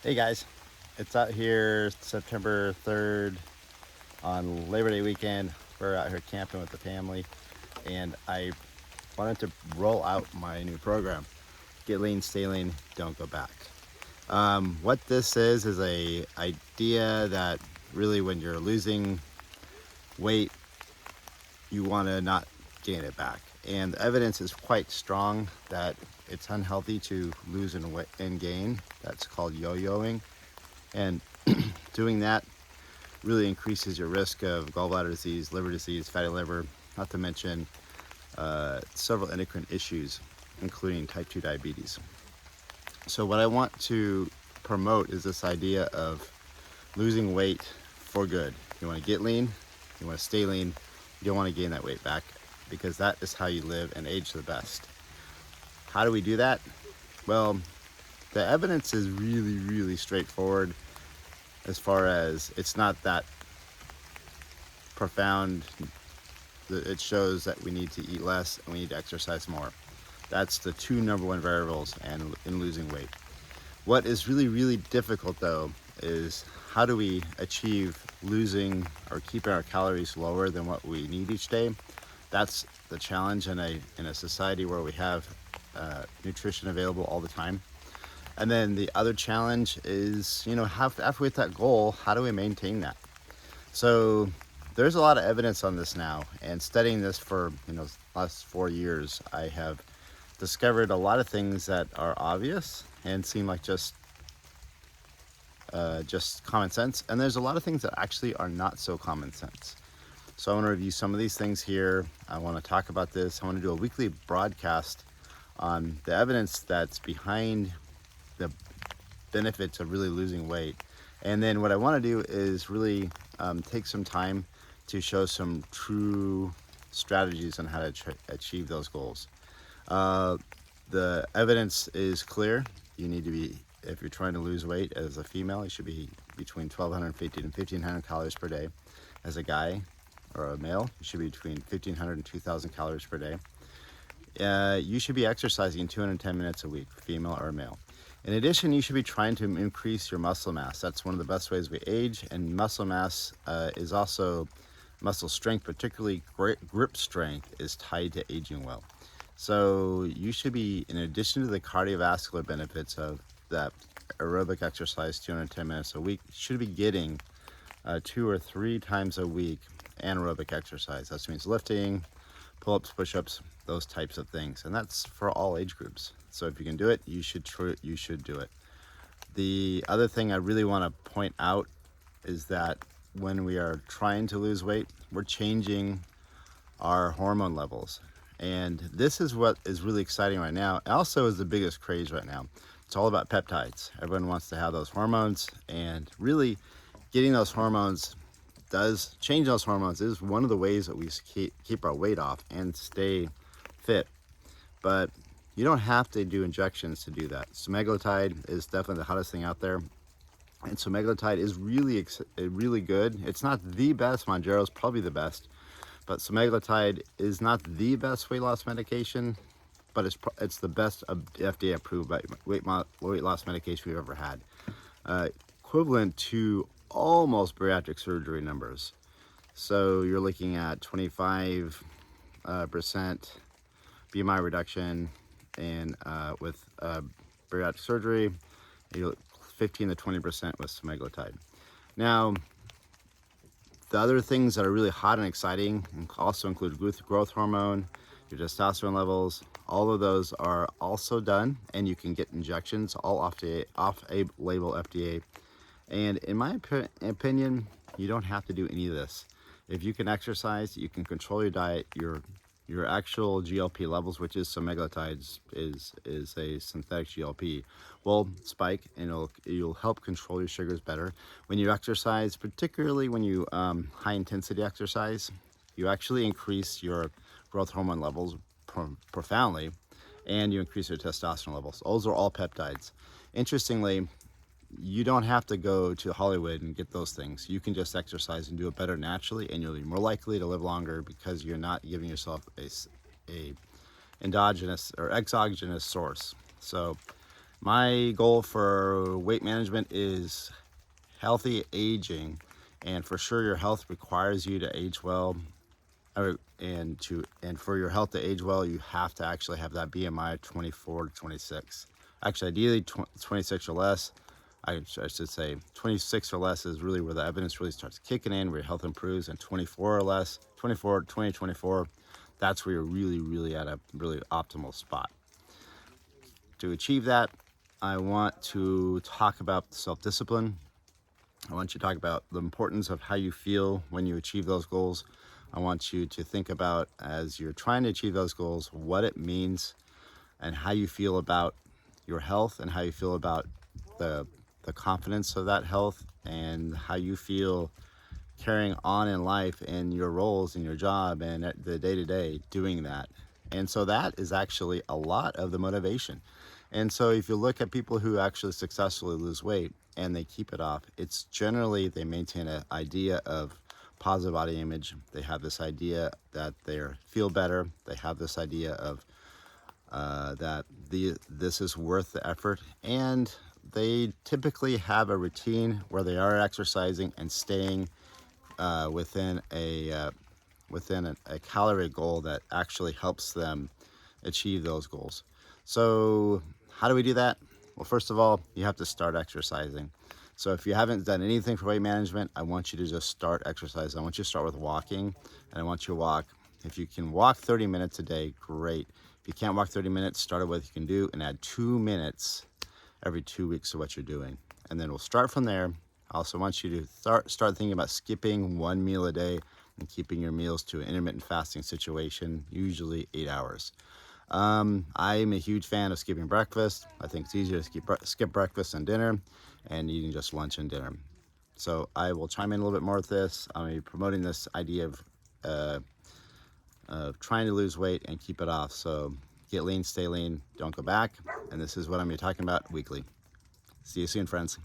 Hey guys, it's out here September 3rd on Labor Day weekend. We're out here camping with the family, and I wanted to roll out my new program, Get Lean, Stay Lean, Don't Go Back. What this is a idea that really when you're losing weight, you want to not gain it back. And the evidence is quite strong that it's unhealthy to lose and gain. That's called yo-yoing. And doing that really increases your risk of gallbladder disease, liver disease, fatty liver, not to mention several endocrine issues, including type 2 diabetes. So what I want to promote is this idea of losing weight for good. You want to get lean, you want to stay lean, you don't want to gain that weight back, because that is how you live and age the best. How do we do that? Well, the evidence is really straightforward, as far as it's not that profound. It shows that we need to eat less and we need to exercise more. That's the two number one variables in losing weight. What is really difficult though is how do we achieve losing or keeping our calories lower than what we need each day. That's the challenge in a society where we have nutrition available all the time. And then the other challenge is, after we hit that goal, how do we maintain that? So there's a lot of evidence on this now, and studying this for last 4 years, I have discovered a lot of things that are obvious and seem like just common sense, and there's a lot of things that actually are not so common sense. So I want to review some of these things here. I want to talk about this. I want to do a weekly broadcast on the evidence that's behind the benefits of really losing weight. And then what I want to do is really take some time to show some true strategies on how to achieve those goals. The evidence is clear. You need to be, if you're trying to lose weight as a female, you should be between 1,250 and 1,500 calories per day. As a guy or a male, you should be between 1,500 and 2,000 calories per day. You should be exercising 210 minutes a week, female or male. In addition, you should be trying to increase your muscle mass. That's one of the best ways we age, and muscle mass is also muscle strength, particularly grip strength, is tied to aging well. So you should be, in addition to the cardiovascular benefits of that aerobic exercise, 210 minutes a week, you should be getting 2 or 3 times a week anaerobic exercise. That means lifting, pull-ups, push-ups, those types of things, and that's for all age groups. So if you can do it, you should do it. The other thing I really want to point out is that when we are trying to lose weight, we're changing our hormone levels, and this is what is really exciting right now. It also is the biggest craze right now. It's all about peptides. Everyone wants to have those hormones, and really getting those hormones changing those hormones is one of the ways that we keep our weight off and stay fit. But you don't have to do injections to do that. Semaglutide is definitely the hottest thing out there, and semaglutide is really good. It's not the best. Mounjaro is probably the best, but semaglutide is not the best weight loss medication, but it's the best FDA approved weight loss medication we've ever had, equivalent to almost bariatric surgery numbers. So you're looking at 25% BMI reduction, and with bariatric surgery, 15 to 20% with semaglutide. Now, the other things that are really hot and exciting also include growth hormone, your testosterone levels. All of those are also done, and you can get injections, all off a label FDA. And in my opinion, you don't have to do any of this. If you can exercise, you can control your diet, your actual GLP levels, which is semaglutide, is a synthetic GLP, will spike, and you'll help control your sugars better. When you exercise, particularly when you high intensity exercise, you actually increase your growth hormone levels profoundly, and you increase your testosterone levels. Those are all peptides. Interestingly, you don't have to go to Hollywood and get those things. You can just exercise and do it better naturally, and you'll be more likely to live longer because you're not giving yourself a endogenous or exogenous source. So My goal for weight management is healthy aging, and for sure your health requires you to age well. And for your health to age well, you have to actually have that BMI 24 to 26. Actually, ideally 26 or less. I should say 26 or less is really where the evidence really starts kicking in, where your health improves, and 24 or less, 24, that's where you're really at a really optimal spot. To achieve that, I want to talk about self-discipline. I want you to talk about the importance of how you feel when you achieve those goals. I want you to think about, as you're trying to achieve those goals, what it means and how you feel about your health and how you feel about the confidence of that health and how you feel carrying on in life and your roles in your job and the day-to-day doing that. And so that is actually a lot of the motivation. And so if you look at people who actually successfully lose weight and they keep it off, it's generally they maintain an idea of positive body image. They have this idea that they feel better. They have this idea of this is worth the effort, and they typically have a routine where they are exercising and staying within a calorie goal that actually helps them achieve those goals. So how do we do that? Well, first of all, you have to start exercising. So if you haven't done anything for weight management, I want you to just start exercising. I want you to start with walking, and I want you to walk. If you can walk 30 minutes a day, great. If you can't walk 30 minutes, start with what you can do and add 2 minutes every 2 weeks to what you're doing. And then we'll start from there. I also want you to start thinking about skipping 1 meal a day and keeping your meals to an intermittent fasting situation, usually 8 hours. I'm a huge fan of skipping breakfast. I think it's easier to skip breakfast and dinner and eating just lunch and dinner. So I will chime in a little bit more with this. I'm going to be promoting this idea of trying to lose weight and keep it off. So get lean, stay lean, don't go back. And this is what I'm going to be talking about weekly. See you soon, friends.